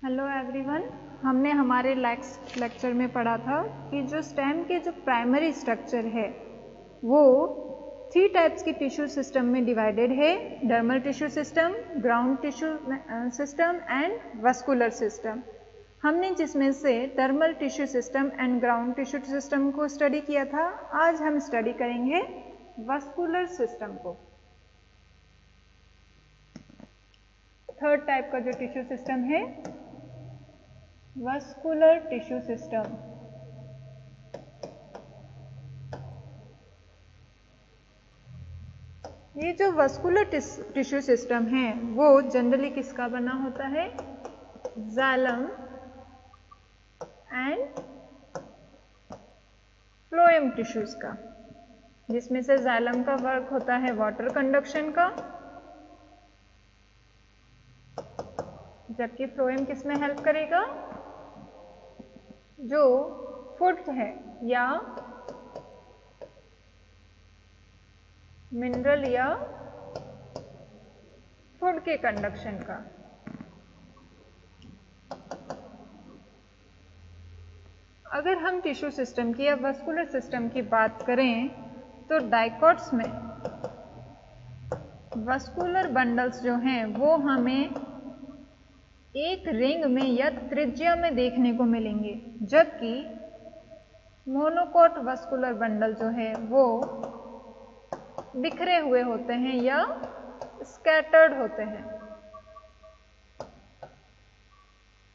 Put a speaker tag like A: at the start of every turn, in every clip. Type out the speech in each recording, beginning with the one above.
A: Hello everyone. हमने हमारे lecture में पढ़ा था कि जो स्टेम के जो प्राइमरी स्ट्रक्चर है वो 3 टाइप्स की टिश्यू सिस्टम में डिवाइडेड है। Dermal tissue system, ground tissue system and vascular system. हमने जिसमें से dermal tissue system and ground tissue system को स्टडी किया था। आज हम स्टडी करेंगे वस्कुलर सिस्टम को। थर्ड टाइप का जो टिश्यू सिस्टम है वस्कुलर टिश्यू सिस्टम। ये जो वस्कुलर टिश्यू सिस्टम है वो जनरली किसका बना होता है? जाइलम एंड फ्लोएम टिश्यूज का, जिसमें से जाइलम का वर्क होता है वाटर कंडक्शन का, जबकि फ्लोएम किसमें हेल्प करेगा? जो फूड है या मिनरल या फूड के कंडक्शन का। अगर हम टिश्यू सिस्टम की या वस्कुलर सिस्टम की बात करें तो डाइकोट्स में वस्कुलर बंडल्स जो हैं वो हमें एक रिंग में या त्रिज्या में देखने को मिलेंगे, जबकि मोनोकोट वस्कुलर बंडल जो है वो बिखरे हुए होते हैं या स्कैटर्ड होते हैं।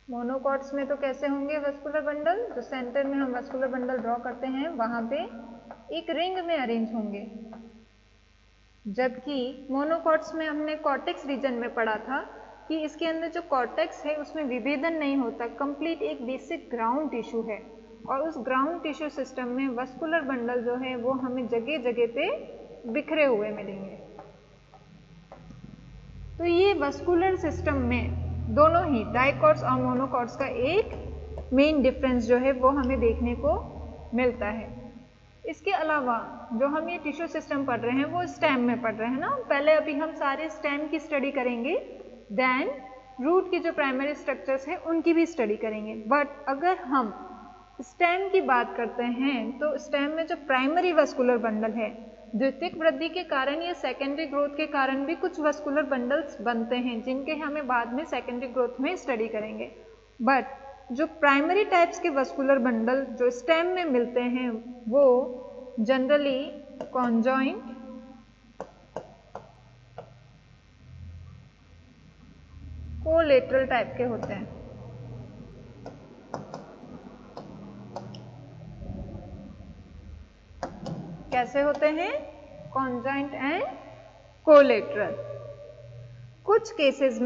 A: मोनोकॉट्स में तो कैसे होंगे वस्कुलर बंडल? जो सेंटर में हम वस्कुलर बंडल ड्रॉ करते हैं वहां पे एक रिंग में अरेंज होंगे, जबकि मोनोकॉट्स में हमने कॉर्टेक्स रीजन में पढ़ा था कि इसके अंदर जो कॉर्टेक्स है उसमें विभेदन नहीं होता, कंप्लीट एक बेसिक ग्राउंड टिश्यू है। और उस ग्राउंड टिश्यू सिस्टम में वस्कुलर बंडल जो है वो हमें जगह जगह पे बिखरे हुए मिलेंगे। तो ये वस्कुलर सिस्टम में दोनों ही डाइकोट्स और मोनोकॉट्स का एक मेन डिफरेंस जो है वो हमें देखने को मिलता है। इसके अलावा जो हम ये टिश्यू सिस्टम पढ़ रहे हैं वो स्टेम में पढ़ रहे हैं ना। पहले अभी हम सारे स्टेम की स्टडी करेंगे, देन रूट की जो प्राइमरी स्ट्रक्चर्स हैं उनकी भी स्टडी करेंगे। बट अगर हम स्टेम की बात करते हैं तो स्टेम में जो प्राइमरी वस्कुलर बंडल है, द्वितीयक वृद्धि के कारण या सेकेंडरी ग्रोथ के कारण भी कुछ वस्कुलर बंडल्स बनते हैं, जिनके हमें बाद में सेकेंडरी ग्रोथ में स्टडी करेंगे। बट जो प्राइमरी टाइप्स के वस्कुलर बंडल जो स्टेम में मिलते हैं वो जनरली कॉन्जॉइंट, कोलेटरल टाइप के होते हैं। कैसे होते हैं? Conjoint and collateral. कुछ केसेस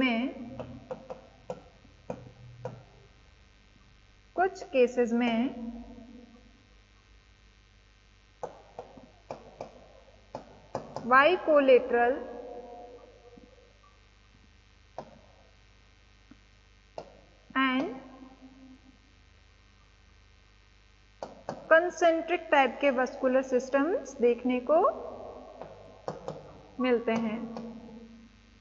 A: में बाइकोलेटरल एंड कंसेंट्रिक टाइप के वस्कुलर सिस्टम्स देखने को मिलते हैं।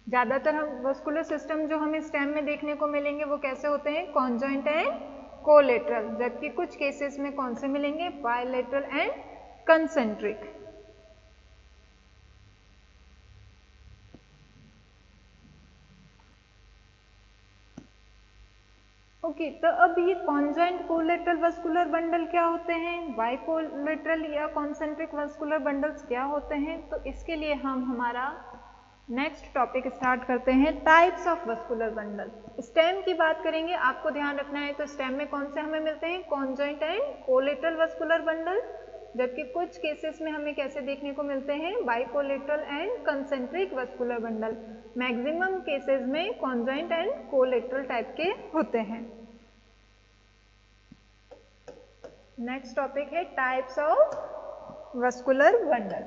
A: ज्यादातर हम वस्कुलर सिस्टम जो हमें स्टेम में देखने को मिलेंगे वो कैसे होते हैं? कॉन्जॉइंट एंड कोलेटरल, जबकि कुछ केसेस में कौन से मिलेंगे? Bilateral and concentric. ओके, तो अब ये कॉन्जॉइंट कोलेटरल वस्कुलर बंडल क्या होते हैं? बाइकोलेटरल या कॉन्सेंट्रिक वस्कुलर बंडल्स क्या होते हैं? तो इसके लिए हम हमारा नेक्स्ट टॉपिक स्टार्ट करते हैं, types of vascular bundle. Stem की बात करेंगे, आपको ध्यान रखना है। तो स्टेम में कौन से हमें मिलते हैं? Conjoint and collateral vascular bundle, जबकि कुछ केसेस में हमें कैसे देखने को मिलते हैं? Bicollateral and concentric vascular bundle. Maximum cases में कॉन्जॉइंट एंड कोलेटरल टाइप के होते हैं। नेक्स्ट टॉपिक है टाइप्स ऑफ वस्कुलर बंडल।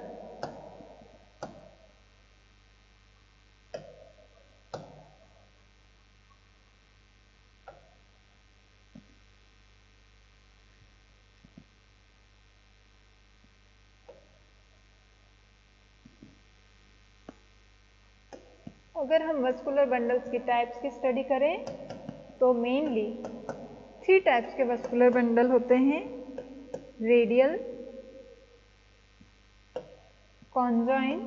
A: अगर हम वस्कुलर बंडल्स की टाइप्स की स्टडी करें तो मेनली 3 टाइप्स के वस्कुलर बंडल होते हैं, रेडियल, कॉन्जॉइंट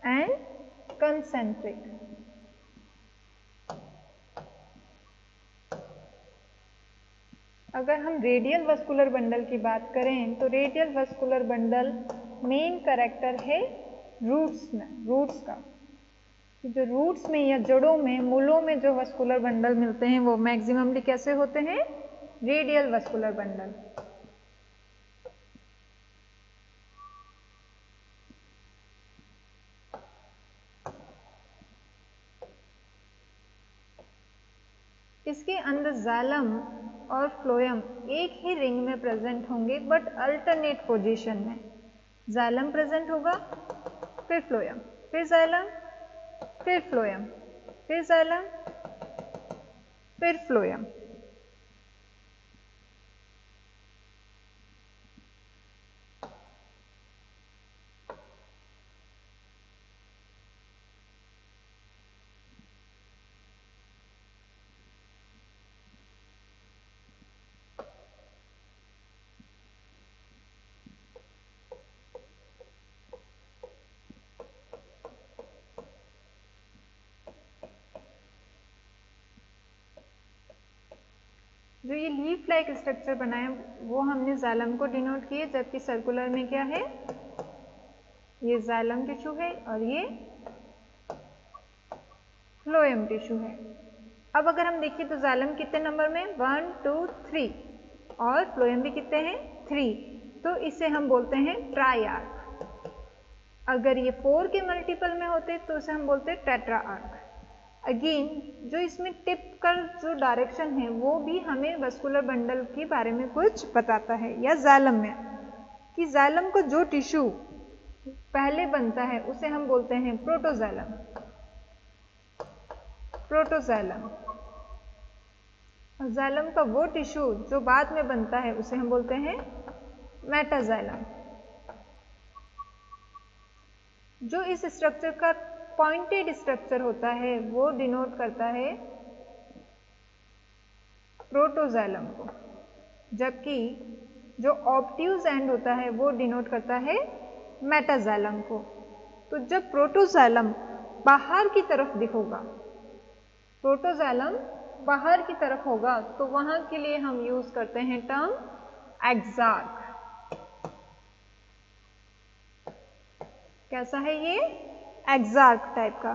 A: एंड कंसेंट्रिक। अगर हम रेडियल वस्कुलर बंडल की बात करें तो radial vascular bundle main character है रूट्स का, कि जो रूट्स में या जड़ों में, मूलों में जो वस्कुलर बंडल मिलते हैं वो मैक्सिममली कैसे होते हैं, रेडियल वस्कुलर बंडल। इसके अंदर जाइलम और फ्लोएम एक ही रिंग में प्रेजेंट होंगे बट अल्टरनेट पोजीशन में। जाइलम प्रेजेंट होगा, फिर फ्लोएम, फिर जाइलम, फिर फ्लोएम, फिर जाइलम, फिर फ्लोएम। जो ये लीफ लाइक स्ट्रक्चर बना है वो हमने जाइलम को डिनोट किए, जबकि सर्कुलर में क्या है, ये जाइलम टिश्यू है और ये फ्लोएम टिश्यू है। अब अगर हम देखिए तो जाइलम कितने नंबर में, 1 2 3 और फ्लोएम भी कितने हैं, 3, तो इसे हम बोलते हैं ट्राई आर्क। अगर ये 4 के मल्टीपल में होते तो इसे हम बोलते हैं टेट्रा आर्क। अगेन जो इसमें टिप का जो डायरेक्शन है वो भी हमें वस्कुलर बंडल के बारे में कुछ बताता है, या जाइलम में, कि जाइलम को जो टिश्यू पहले बनता है उसे हम बोलते हैं प्रोटोजाइलम, प्रोटोजाइलम। और जाइलम का वो टिश्यू जो बाद में बनता है उसे हम बोलते हैं मेटाजाइलम। जो इस स्ट्रक्चर का पॉइंटेड स्ट्रक्चर होता है वो डिनोट करता है प्रोटोजाइलम को, जबकि जो ऑब्ट्यूज एंड होता है वो डिनोट करता है मेटाजाइलम को। तो जब प्रोटोजाइलम बाहर की तरफ दिखेगा, प्रोटोजाइलम बाहर की तरफ होगा, तो वहां के लिए हम यूज करते हैं टर्म एक्सार्क। कैसा है ये, एक्सार्क टाइप का।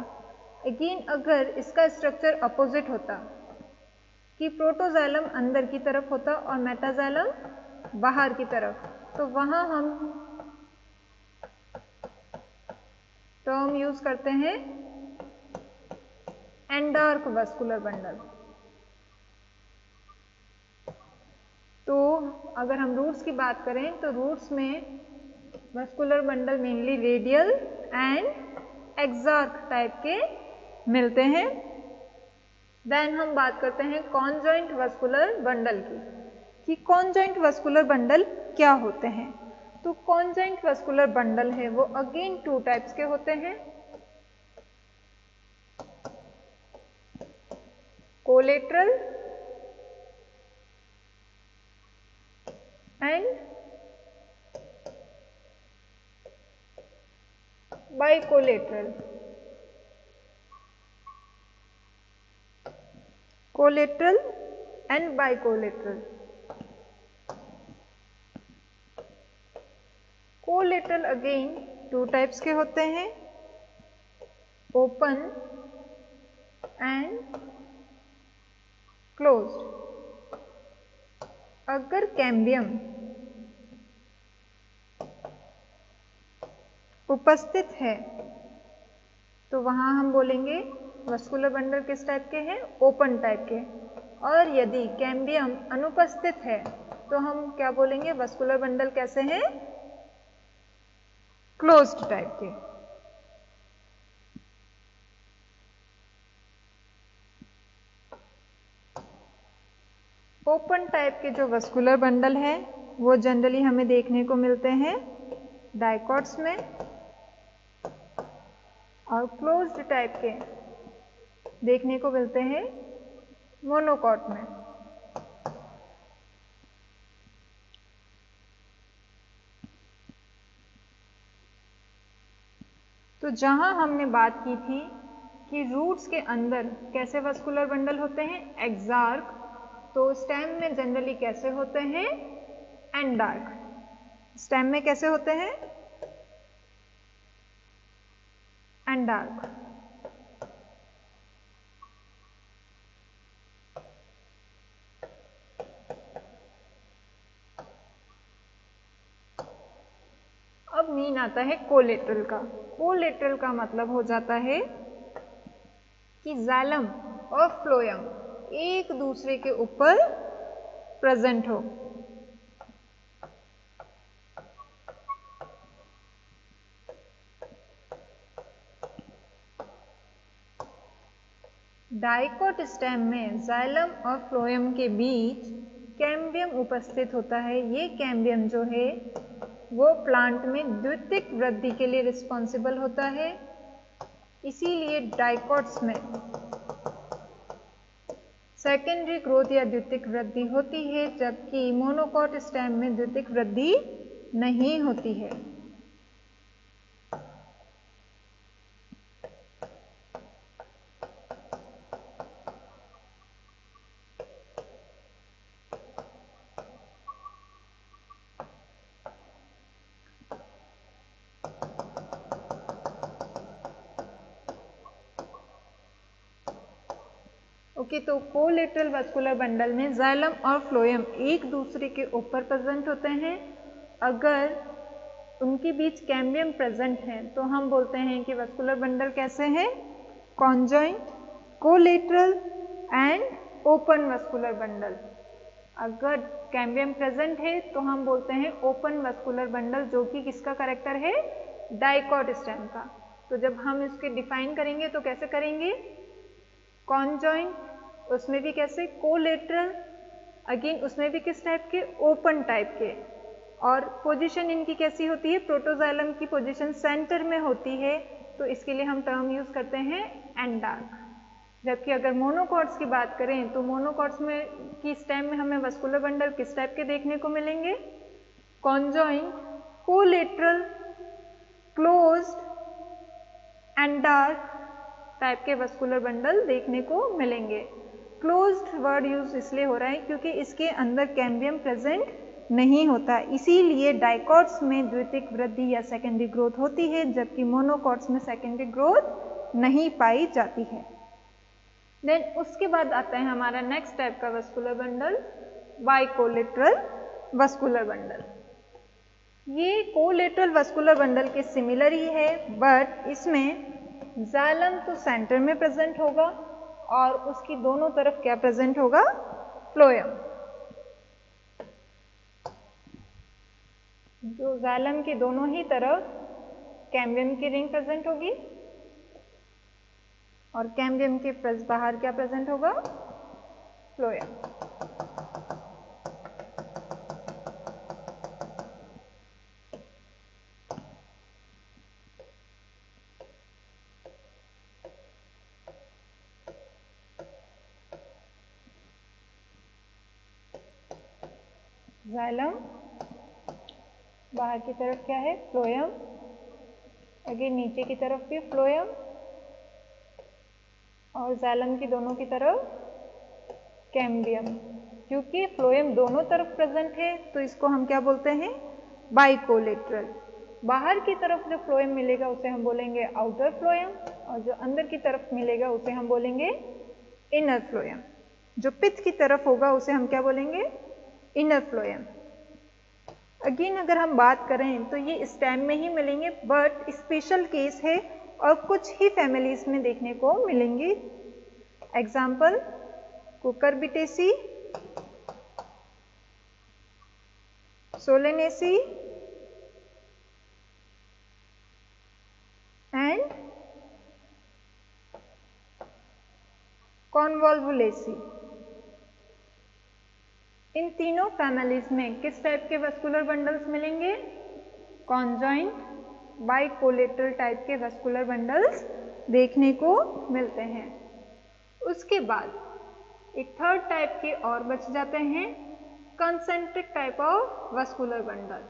A: अगेन अगर इसका स्ट्रक्चर अपोजिट होता, कि प्रोटोजाइलम अंदर की तरफ होता और मेटाजाइलम बाहर की तरफ, तो वहां हम टर्म यूज करते हैं एंडार्क वस्कुलर बंडल। तो अगर हम रूट्स की बात करें तो रूट्स में vascular bundle mainly radial and exarch type के मिलते हैं। देन हम बात करते हैं कॉन्जॉइंट वस्कुलर बंडल की, कि कॉन्जॉइंट वस्कुलर बंडल क्या होते हैं। तो कॉन्जॉइंट वस्कुलर बंडल है वो अगेन 2 टाइप्स के होते हैं, collateral and bicollateral. Collateral and bicollateral. Collateral again 2 types के होते हैं, ओपन एंड क्लोज्ड। अगर कैम्बियम उपस्थित है तो वहां हम बोलेंगे वस्कुलर बंडल किस टाइप के हैं, ओपन टाइप के। और यदि कैम्बियम अनुपस्थित है तो हम क्या बोलेंगे, वस्कुलर बंडल कैसे हैं, क्लोज्ड टाइप के। ओपन टाइप के जो वस्कुलर बंडल है वो जनरली हमें देखने को मिलते हैं डाइकॉट्स में, और क्लोज्ड टाइप के देखने को मिलते हैं मोनोकॉट में। तो जहां हमने बात की थी कि रूट्स के अंदर कैसे वस्कुलर बंडल होते हैं, एक्सार्क, तो स्टेम में जनरली कैसे होते हैं, एंडार्क। स्टेम में कैसे होते हैं, एंडार्क। अब मीन आता है कोलेटरल का। कोलेटरल का मतलब हो जाता है कि जाइलम और फ्लोएम एक दूसरे के ऊपर प्रेजेंट हो। डाइकोट स्टेम में जाइलम और फ्लोएम के बीच कैम्बियम उपस्थित होता है। ये कैम्बियम जो है वो प्लांट में द्वितीयक वृद्धि के लिए रिस्पॉन्सिबल होता है। इसीलिए डाइकोट्स में सेकेंडरी ग्रोथ या द्वितीयक वृद्धि होती है, जबकि मोनोकॉट स्टेम में द्वितीयक वृद्धि नहीं होती है। ओके, तो कोलेटरल वस्कुलर बंडल में जाइलम और फ्लोएम एक दूसरे के ऊपर प्रेजेंट होते हैं। अगर उनके बीच कैम्बियम प्रेजेंट है तो हम बोलते हैं कि वस्कुलर बंडल कैसे हैं, conjoint, collateral and open vascular bundle. अगर कैम्बियम प्रेजेंट है तो हम बोलते हैं ओपन वस्कुलर बंडल, जो कि किसका करेक्टर है, डाइकोट स्टेम का। तो जब हम इसके डिफाइन करेंगे तो कैसे करेंगे, कॉन्जॉइंट, उसमें भी कैसे, कोलेटरल, अगेन उसमें भी किस टाइप के, ओपन टाइप के। और पोजीशन इनकी कैसी होती है, प्रोटोजाइलम की पोजीशन सेंटर में होती है, तो इसके लिए हम टर्म यूज करते हैं एंडार्क। जबकि अगर मोनोकॉट्स की बात करें तो मोनोकॉट्स में की स्टेम में हमें वस्कुलर बंडल किस टाइप के देखने को मिलेंगे, कॉन्जॉइंट, कोलेटरल, क्लोज्ड, एंडार्क टाइप के वस्कुलर बंडल देखने को मिलेंगे। क्लोज्ड वर्ड यूज इसलिए हो रहा है क्योंकि इसके अंदर कैम्बियम प्रेजेंट नहीं होता, इसीलिए डाइकोट्स में द्वितीयक वृद्धि या सेकेंडरी ग्रोथ होती है, जबकि मोनोकॉट्स में सेकेंडरी ग्रोथ नहीं पाई जाती है। देन उसके बाद आता है हमारा नेक्स्ट टाइप का vascular bundle, bicollateral vascular bundle. ये कोलेटरल वस्कुलर बंडल के सिमिलर ही है, बट इसमें जाइलम तो सेंटर में प्रेजेंट होगा और उसकी दोनों तरफ क्या प्रेजेंट होगा, फ्लोएम। जो जाइलम की दोनों ही तरफ कैम्बियम की रिंग प्रेजेंट होगी और कैम्बियम के बाहर क्या प्रेजेंट होगा, फ्लोएम। जाइलम, बाहर की तरफ क्या है, फ्लोएम, आगे नीचे की तरफ भी फ्लोएम और जाइलम की दोनों की तरफ कैम्बियम। क्योंकि फ्लोएम दोनों तरफ प्रेजेंट है तो इसको हम क्या बोलते हैं, बाइकोलेटरल। बाहर की तरफ जो फ्लोएम मिलेगा उसे हम बोलेंगे आउटर फ्लोएम और जो अंदर की तरफ मिलेगा उसे हम बोलेंगे इनर फ्लोएम। जो पिथ की तरफ होगा उसे हम क्या बोलेंगे, इनर फ्लोएम। अगेन अगर हम बात करें तो ये स्टेम में ही मिलेंगे, बट स्पेशल केस है और कुछ ही फैमिलीज में देखने को मिलेंगे। Example, Cucurbitaceae, Solanaceae and Convolvulaceae. इन तीनों फैमिलीज में किस टाइप के वस्कुलर बंडल्स मिलेंगे, कॉन्जॉइंट, बाइकोलेटरल टाइप के वस्कुलर बंडल्स देखने को मिलते हैं। उसके बाद एक थर्ड टाइप के और बच जाते हैं, concentric type of vascular bundle.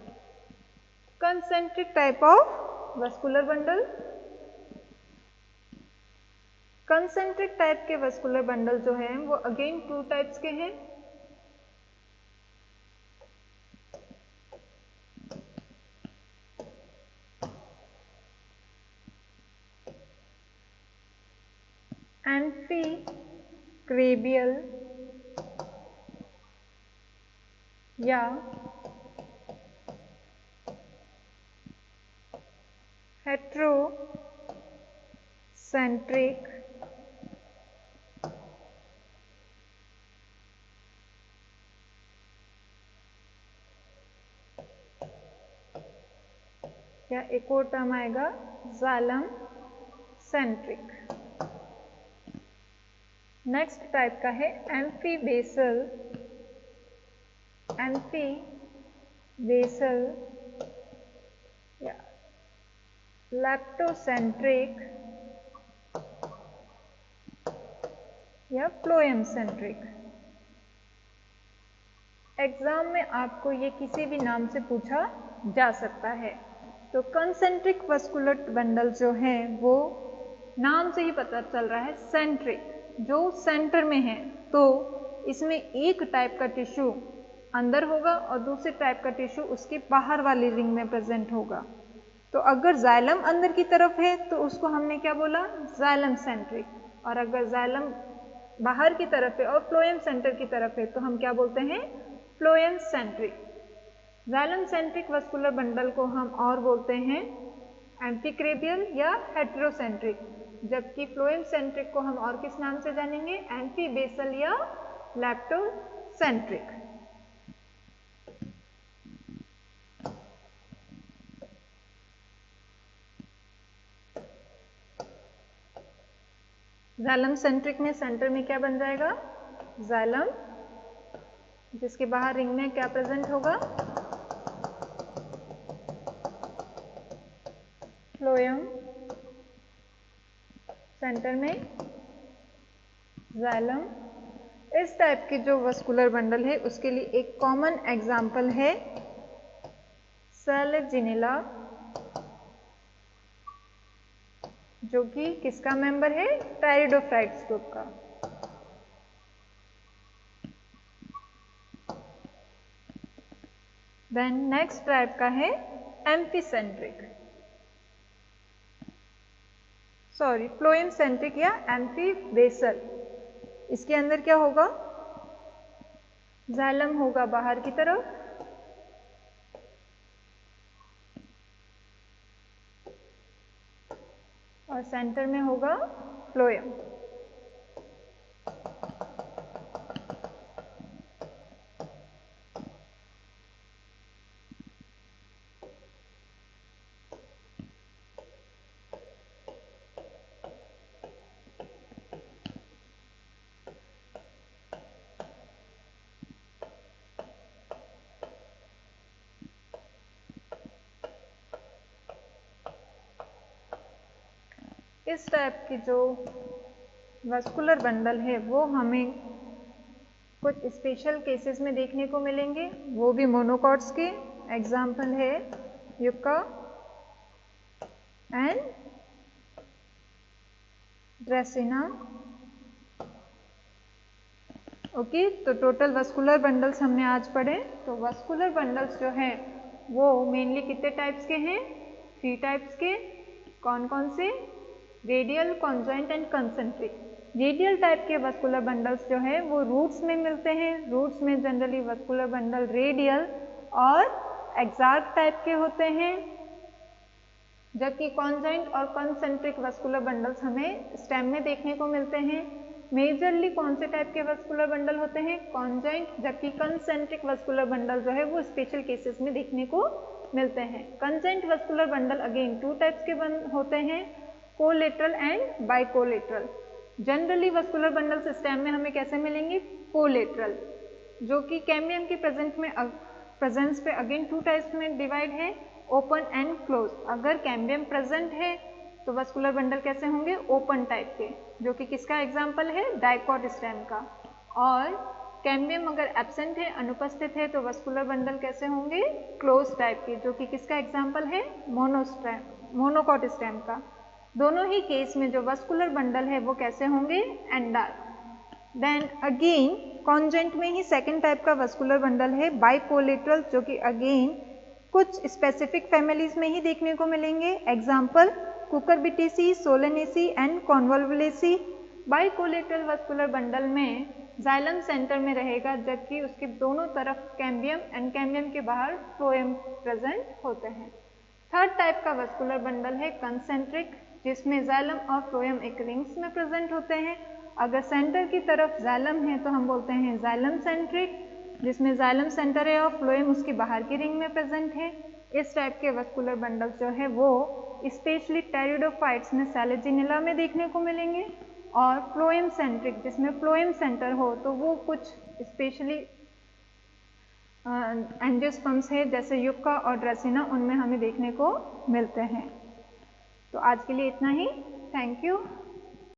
A: Concentric type of vascular bundle, concentric type के वस्कुलर बंडल जो हैं वो अगेन टू टाइप्स के हैं। एम्फीक्रेबियल या हेट्रोसेंट्रिक या एक और टर्म आएगा जाइलम सेंट्रिक। नेक्स्ट टाइप का है एम्फीबेसल, एम्फीबेसल या लैप्टोसेंट्रिक या फ्लोएम सेंट्रिक। एग्जाम में आपको ये किसी भी नाम से पूछा जा सकता है। तो कंसेंट्रिक वस्कुलर बंडल जो है वो नाम से ही पता चल रहा है सेंट्रिक, जो सेंटर में है, तो इसमें एक टाइप का टिश्यू अंदर होगा और दूसरे टाइप का टिश्यू उसके बाहर वाली रिंग में प्रेजेंट होगा। तो अगर जाइलम अंदर की तरफ है तो उसको हमने क्या बोला, जाइलम सेंट्रिक, और अगर जाइलम बाहर की तरफ है और फ्लोएम सेंटर की तरफ है तो हम क्या बोलते हैं, phloem centric. Xylem centric vascular bundle को हम और बोलते हैं एम्फीक्रेबियल या हेट्रोसेंट्रिक, जबकि फ्लोएम सेंट्रिक को हम और किस नाम से जानेंगे, एम्फीबेसल या लैप्टोसेंट्रिक। जाइलम सेंट्रिक में सेंटर में क्या बन जाएगा, जाइलम, जिसके बाहर रिंग में क्या प्रेजेंट होगा, फ्लोएम, सेंटर में जाइलम। इस टाइप की जो वस्कुलर बंडल है उसके लिए एक कॉमन एग्जाम्पल है सेलेजिनेला, जो कि किसका मेंबर है, टायरिडोफाइट्स ग्रुप का। देन नेक्स्ट टाइप का है एम्फीसेंट्रिक, सॉरी फ्लोएम सेंट्रिक या एम्फीबेसल। इसके अंदर क्या होगा, जाइलम होगा बाहर की तरफ और सेंटर में होगा फ्लोएम। इस टाइप की जो वस्कुलर बंडल है वो हमें कुछ स्पेशल केसेस में देखने को मिलेंगे, वो भी मोनोकॉट्स के। एग्जाम्पल है युक्का एंड ड्रेसिना। ओके, तो टोटल वस्कुलर बंडल्स हमने आज पढ़े। तो वस्कुलर बंडल्स जो है वो मेनली कितने टाइप्स के हैं, 3 टाइप्स के। कौन कौन से, radial, conjoint and concentric. Radial type के वस्कुलर बंडल्स जो है वो रूट्स में मिलते हैं। रूट्स में जनरली वस्कुलर बंडल रेडियल और एक्सार्क टाइप के होते हैं, जबकि कॉन्जॉइंट और कंसेंट्रिक वस्कुलर बंडल्स हमें स्टेम में देखने को मिलते हैं। मेजरली कौन से टाइप के वस्कुलर बंडल होते हैं, कॉन्जॉइंट, जबकि कंसेंट्रिक वस्कुलर बंडल जो है वो स्पेशल केसेस में देखने को मिलते हैं। Conjoint vascular bundle again 2 types के होते हैं, collateral and bicollateral. Generally vascular bundles stem में हमें कैसे मिलेंगे, कोलेटरल, जो कि कैम्बियम के प्रेजेंस पे अगेन 2 टाइप्स में डिवाइड है, ओपन एंड क्लोज। अगर कैम्बियम प्रेजेंट है तो वस्कुलर बंडल कैसे होंगे, ओपन टाइप के, जो कि किसका एग्जाम्पल है, डाइकॉट स्टेम का। और कैम्बियम अगर एब्सेंट है, अनुपस्थित है, तो वस्कुलर बंडल कैसे होंगे, क्लोज टाइप के, जो कि किसका एग्जाम्पल है, मोनोकॉट स्टेम का। दोनों ही केस में जो वस्कुलर बंडल है वो कैसे होंगे, एंडार्क। देन अगेन कॉन्जेंट में ही सेकेंड टाइप का वस्कुलर बंडल है बाइकोलेटरल, जो कि अगेन कुछ स्पेसिफिक फैमिलीज में ही देखने को मिलेंगे। Example Cucurbitaceae, Solanaceae and Convolvulaceae. Bicollateral vascular bundle में जाइलम सेंटर में रहेगा, जबकि उसके दोनों तरफ कैम्बियम एंड कैम्बियम के बाहर फ्लोएम प्रेजेंट होते हैं। थर्ड टाइप का वस्कुलर बंडल है कंसेंट्रिक, जिसमें जाइलम और फ्लोएम एक रिंग्स में प्रेजेंट होते हैं। अगर सेंटर की तरफ जाइलम है तो हम बोलते हैं जाइलम सेंट्रिक, जिसमें जाइलम सेंटर है और फ्लोएम उसकी बाहर की रिंग में प्रेजेंट है। इस टाइप के वस्कुलर बंडल जो है वो स्पेशली टेरिडोफाइट्स में सैलेजिनेला में देखने को मिलेंगे। और फ्लोएम सेंट्रिक, जिसमें फ्लोएम सेंटर हो, तो वो कुछ स्पेशली एंजियोस्पर्म्स है जैसे युक्का और ड्रेसिना, उनमें हमें देखने को मिलते हैं। तो आज के लिए इतना ही। Thank you.